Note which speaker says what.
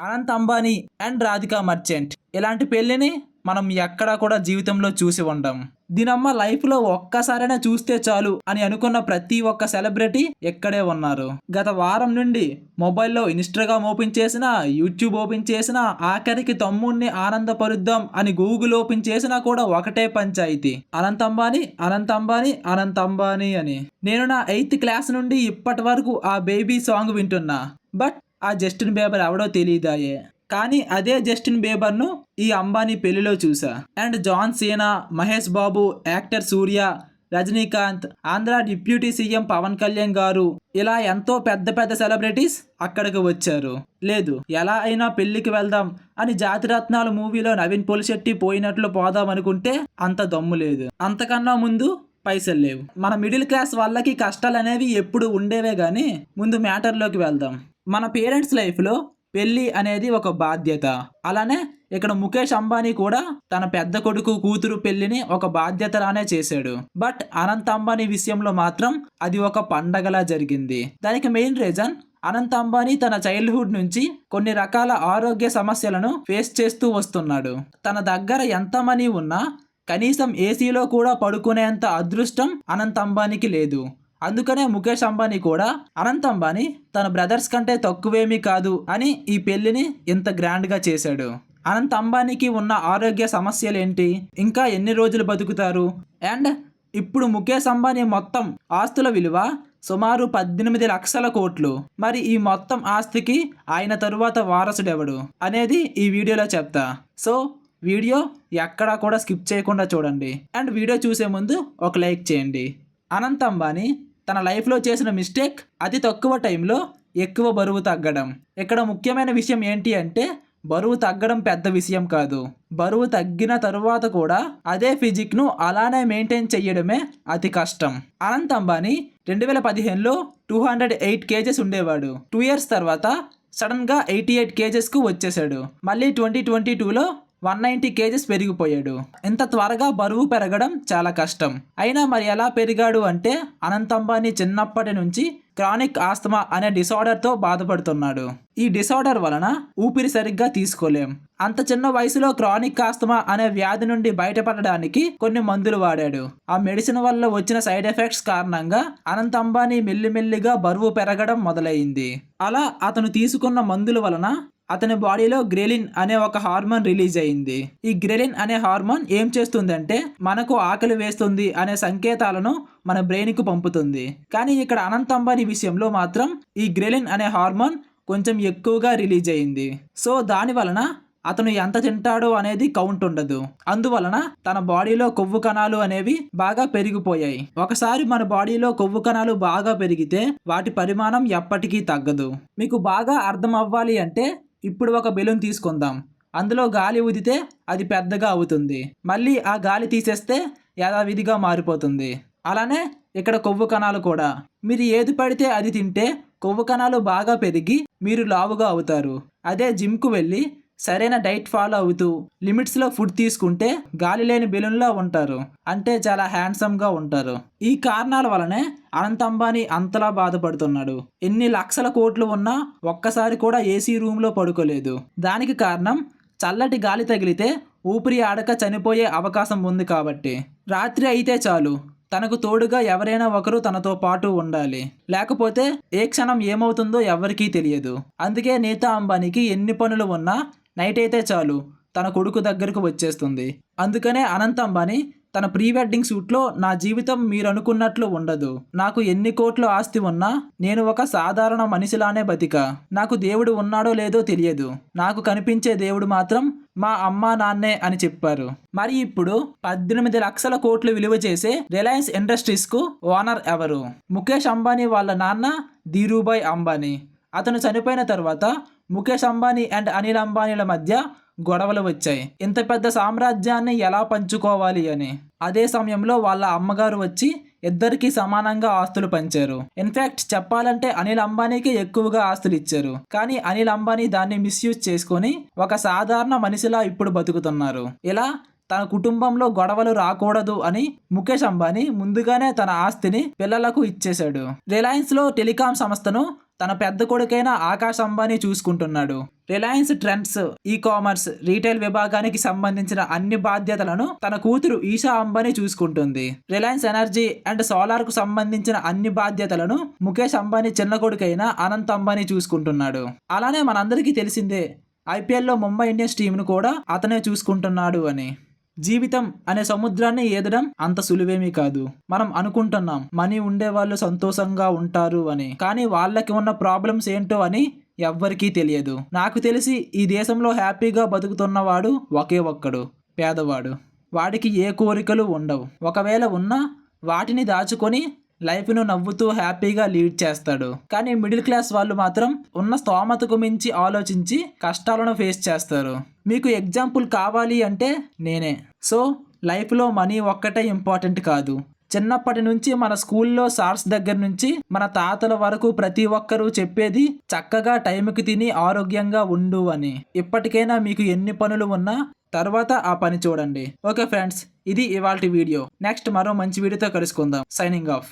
Speaker 1: Anant Ambani and Radhika merchant ఇలాంటి పెళ్లిని మనం ఎక్కడా కూడా జీవితంలో చూసి ఉండం. దీనమ్మ లైఫ్లో ఒక్కసారైనా చూస్తే చాలు అని అనుకున్న ప్రతి ఒక్క సెలబ్రిటీ ఎక్కడే ఉన్నారు. గత వారం నుండి మొబైల్లో ఇన్స్టాగ్రామ్ ఓపెన్ చేసినా, యూట్యూబ్ ఓపెన్ చేసినా, ఆఖరికి తమ్ముణ్ణి ఆనందపరుద్దాం అని గూగుల్ ఓపెన్ చేసినా కూడా ఒకటే పంచాయితీ, అనంత్ అంబానీ, అనంత్ అంబానీ, అనంత్ అంబానీ అని. నేను నా 8th క్లాస్ నుండి ఇప్పటి వరకు ఆ బేబీ సాంగ్ వింటున్నా. బట్ ఆ జస్టిన్ బీబర్ ఎవడో తెలియదాయే. కానీ అదే జస్టిన్ బీబర్ను ఈ అంబానీ పెళ్లిలో చూసా. And John Cena, Mahesh Babu, actor Suriya, Rajinikanth, Andhra deputy CM Pawan Kalyan garu, ఇలా ఎంతో పెద్ద పెద్ద సెలబ్రిటీస్ అక్కడికి వచ్చారు. లేదు, ఎలా అయినా పెళ్లికి వెళ్దాం అని జాతిరత్నాలు మూవీలో నవీన్ పోలిశెట్టి పోయినట్లు పోదాం అనుకుంటే అంత దమ్ము లేదు. అంతకన్నా ముందు పైసలు లేవు. మన మిడిల్ క్లాస్ వాళ్ళకి కష్టాలు అనేవి ఎప్పుడు ఉండేవే గానీ ముందు మ్యాటర్లోకి వెళ్దాం. మన పేరెంట్స్ లైఫ్లో పెళ్ళి అనేది ఒక బాధ్యత. అలానే ఇక్కడ ముఖేష్ అంబానీ కూడా తన పెద్ద కొడుకు కూతురు పెళ్లిని ఒక బాధ్యతలానే చేశాడు. బట్ అనంత్ అంబానీ విషయంలో మాత్రం అది ఒక పండగలా జరిగింది. దానికి మెయిన్ రీజన్, అనంత్ అంబానీ తన చైల్డ్హుడ్ నుంచి కొన్ని రకాల ఆరోగ్య సమస్యలను ఫేస్ చేస్తూ వస్తున్నాడు. తన దగ్గర ఎంత మనీ ఉన్నా కనీసం ఏసీలో కూడా పడుకునేంత అదృష్టం అనంత్ అంబానీకి లేదు. అందుకనే ముఖేష్ అంబానీ కూడా అనంత్ అంబానీ తన బ్రదర్స్ కంటే తక్కువేమీ కాదు అని ఈ పెళ్లిని ఇంత గ్రాండ్గా చేశాడు. అనంత్ అంబానీకి ఉన్న ఆరోగ్య సమస్యలు ఏంటి, ఇంకా ఎన్ని రోజులు బతుకుతారు, అండ్ ఇప్పుడు ముఖేష్ అంబానీ మొత్తం ఆస్తుల విలువ సుమారు 18 లక్షల కోట్లు. మరి ఈ మొత్తం ఆస్తికి ఆయన తరువాత వారసుడెవడు అనేది ఈ వీడియోలో చెప్తా. సో వీడియో ఎక్కడా కూడా స్కిప్ చేయకుండా చూడండి. అండ్ వీడియో చూసే ముందు ఒక లైక్ చేయండి. అనంత్ అంబానీ తన లైఫ్లో చేసిన మిస్టేక్ అతి తక్కువ టైంలో ఎక్కువ బరువు తగ్గడం. ఇక్కడ ముఖ్యమైన విషయం ఏంటి అంటే, బరువు తగ్గడం పెద్ద విషయం కాదు, బరువు తగ్గిన తరువాత కూడా అదే ఫిజిక్ను అలానే మెయింటైన్ చేయడమే అతి కష్టం. అనంత్ అంబానీ 2015లో 208 kgs ఉండేవాడు. 2 years తర్వాత సడన్గా 88 kgsకు వచ్చేసాడు. మళ్ళీ 2022లో 190 kgs పెరిగిపోయాడు. ఇంత త్వరగా బరువు పెరగడం చాలా కష్టం. అయినా మరి ఎలా పెరిగాడు అంటే, అనంత్ అంబానీ చిన్నప్పటి నుంచి క్రానిక్ ఆస్తమా అనే డిసార్డర్తో బాధపడుతున్నాడు. ఈ డిసార్డర్ వలన ఊపిరి సరిగ్గా తీసుకోలేం. అంత చిన్న వయసులో క్రానిక్ ఆస్తమా అనే వ్యాధి నుండి బయటపడడానికి కొన్ని మందులు వాడాడు. ఆ మెడిసిన్ వల్ల వచ్చిన సైడ్ ఎఫెక్ట్స్ కారణంగా అనంత్ అంబానీ మెల్లిమెల్లిగా బరువు పెరగడం మొదలైంది. అలా అతను తీసుకున్న మందుల వలన అతని బాడీలో గ్రెలిన్ అనే ఒక హార్మోన్ రిలీజ్ అయింది. ఈ గ్రెలిన్ అనే హార్మోన్ ఏం చేస్తుందంటే, మనకు ఆకలి వేస్తుంది అనే సంకేతాలను మన బ్రెయిన్కు పంపుతుంది. కానీ ఇక్కడ అనంత్ అంబానీ విషయంలో మాత్రం ఈ గ్రెలిన్ అనే హార్మోన్ కొంచెం ఎక్కువగా రిలీజ్ అయింది. సో దాని వలన అతను ఎంత తింటాడో అనేది కౌంట్ ఉండదు. అందువలన తన బాడీలో కొవ్వు కణాలు అనేవి బాగా పెరిగిపోయాయి. ఒకసారి మన బాడీలో కొవ్వు కణాలు బాగా పెరిగితే వాటి పరిమాణం ఎప్పటికీ తగ్గదు. మీకు బాగా అర్థం అవ్వాలి అంటే, ఇప్పుడు ఒక బెలూన్ తీసుకుందాం. అందులో గాలి ఊదితే అది పెద్దగా అవుతుంది. మళ్ళీ ఆ గాలి తీసేస్తే యథావిధిగా మారిపోతుంది. అలానే ఇక్కడ కొవ్వు కణాలు కూడా. మీరు ఏది పడితే అది తింటే కొవ్వు కణాలు బాగా పెరిగి మీరు లావుగా అవుతారు. అదే జిమ్కు వెళ్ళి సరైన డైట్ ఫాలో అవుతూ లిమిట్స్లో ఫుడ్ తీసుకుంటే గాలి లేని బెలూన్లా ఉంటారు. అంటే చాలా హ్యాండ్సమ్గా ఉంటారు. ఈ కారణాల వలనే అనంత్ అంబానీ అంతలా బాధపడుతున్నాడు. ఎన్ని లక్షల కోట్లు ఉన్నా ఒక్కసారి కూడా ఏసీ రూమ్లో పడుకోలేదు. దానికి కారణం చల్లటి గాలి తగిలితే ఊపిరి ఆడక చనిపోయే అవకాశం ఉంది కాబట్టి. రాత్రి అయితే చాలు, తనకు తోడుగా ఎవరైనా ఒకరు తనతో పాటు ఉండాలి. లేకపోతే ఏ క్షణం ఏమవుతుందో ఎవరికీ తెలియదు. అందుకే నీతా అంబానీకి ఎన్ని పనులు ఉన్నా నైట్ అయితే చాలు తన కొడుకు దగ్గరకు వచ్చేస్తుంది. అందుకనే అనంత్ అంబానీ తన ప్రీ వెడ్డింగ్ షూట్లో, నా జీవితం మీరు అనుకున్నట్లు ఉండదు, నాకు ఎన్ని కోట్ల ఆస్తి ఉన్నా నేను ఒక సాధారణ మనిషిలానే బతికా, నాకు దేవుడు ఉన్నాడో లేదో తెలియదు, నాకు కనిపించే దేవుడు మాత్రం మా అమ్మా నాన్నే అని చెప్పారు. మరి ఇప్పుడు 18 లక్షల కోట్లు విలువ చేసే రిలయన్స్ ఇండస్ట్రీస్ కు ఓనర్ ఎవరు? ముఖేష్ అంబానీ వాళ్ళ నాన్న ధీరూభాయ్ అంబానీ. అతను చనిపోయిన తర్వాత ముఖేష్ అంబానీ అండ్ అనిల్ అంబానీల మధ్య గొడవలు వచ్చాయి. ఇంత పెద్ద సామ్రాజ్యాన్ని ఎలా పంచుకోవాలి అని. అదే సమయంలో వాళ్ళ అమ్మగారు వచ్చి ఇద్దరికి సమానంగా ఆస్తులు పంచారు. ఇన్ఫాక్ట్ చెప్పాలంటే అనిల్ అంబానీకి ఎక్కువగా ఆస్తులు ఇచ్చారు. కానీ అనిల్ అంబానీ దాన్ని మిస్యూజ్ చేసుకొని ఒక సాధారణ మనిషిలా ఇప్పుడు బతుకుతున్నారు. ఇలా తన కుటుంబంలో గొడవలు రాకూడదు అని ముఖేష్ అంబానీ ముందుగానే తన ఆస్తిని పిల్లలకు ఇచ్చేశాడు. రిలయన్స్ లో టెలికాం సంస్థను తన పెద్ద కొడుకైన ఆకాష్ అంబానీ చూసుకుంటున్నాడు. Reliance trends, e commerce, retail విభాగానికి సంబంధించిన అన్ని బాధ్యతలను తన కూతురు ఈషా అంబానీ చూసుకుంటుంది. రిలయన్స్ ఎనర్జీ అండ్ సోలార్ కు సంబంధించిన అన్ని బాధ్యతలను ముఖేష్ అంబానీ చిన్న కొడుకైన అనంత్ అంబానీ చూసుకుంటున్నాడు. అలానే మనందరికీ తెలిసిందే ఐపీఎల్లో ముంబై ఇండియన్స్ టీంను కూడా అతనే చూసుకుంటున్నాడు అని. జీవితం అనే సముద్రాన్ని ఈదడం అంత సులువేమీ కాదు. మనం అనుకుంటున్నాం మనీ ఉండేవాళ్ళు సంతోషంగా ఉంటారు అని, కానీ వాళ్ళకి ఉన్న ప్రాబ్లమ్స్ ఏంటో అని ఎవ్వరికీ తెలియదు. నాకు తెలిసి ఈ దేశంలో హ్యాపీగా బతుకుతున్నవాడు ఒకే ఒక్కడు, పేదవాడు. వాడికి ఏ కోరికలు ఉండవు. ఒకవేళ ఉన్నా వాటిని దాచుకొని లైఫ్ను నవ్వుతూ హ్యాపీగా లీడ్ చేస్తాడు. కానీ మిడిల్ క్లాస్ వాళ్ళు మాత్రం ఉన్న స్తోమతకు మించి ఆలోచించి కష్టాలను ఫేస్ చేస్తారు. మీకు ఎగ్జాంపుల్ కావాలి అంటే నేనే. సో లైఫ్లో మనీ ఒక్కటే ఇంపార్టెంట్ కాదు. చిన్నప్పటి నుంచి మన స్కూల్లో సార్స్ దగ్గర నుంచి మన తాతల వరకు ప్రతి ఒక్కరూ చెప్పేది చక్కగా టైంకి తిని ఆరోగ్యంగా ఉండు అని. ఇప్పటికైనా మీకు ఎన్ని పనులు ఉన్నా తర్వాత ఆ పని చూడండి. ఓకే ఫ్రెండ్స్, ఇది ఇవాల్టి వీడియో. నెక్స్ట్ మరో మంచి వీడియోతో కలుసుకుందాం. Signing off.